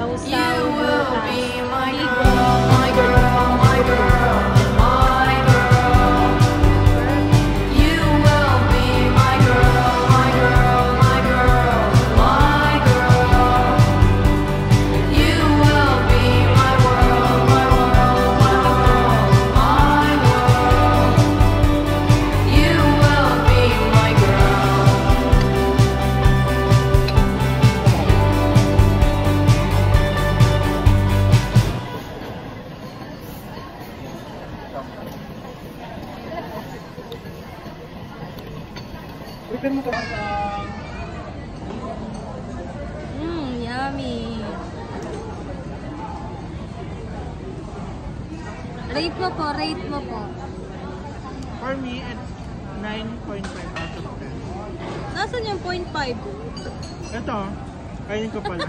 Sausaw, butas. Yummy. Rate mo po, rate mo po. For me, it's 9.5 out of 10. Nasaan yung 0.5? Ito, kainin ko pala.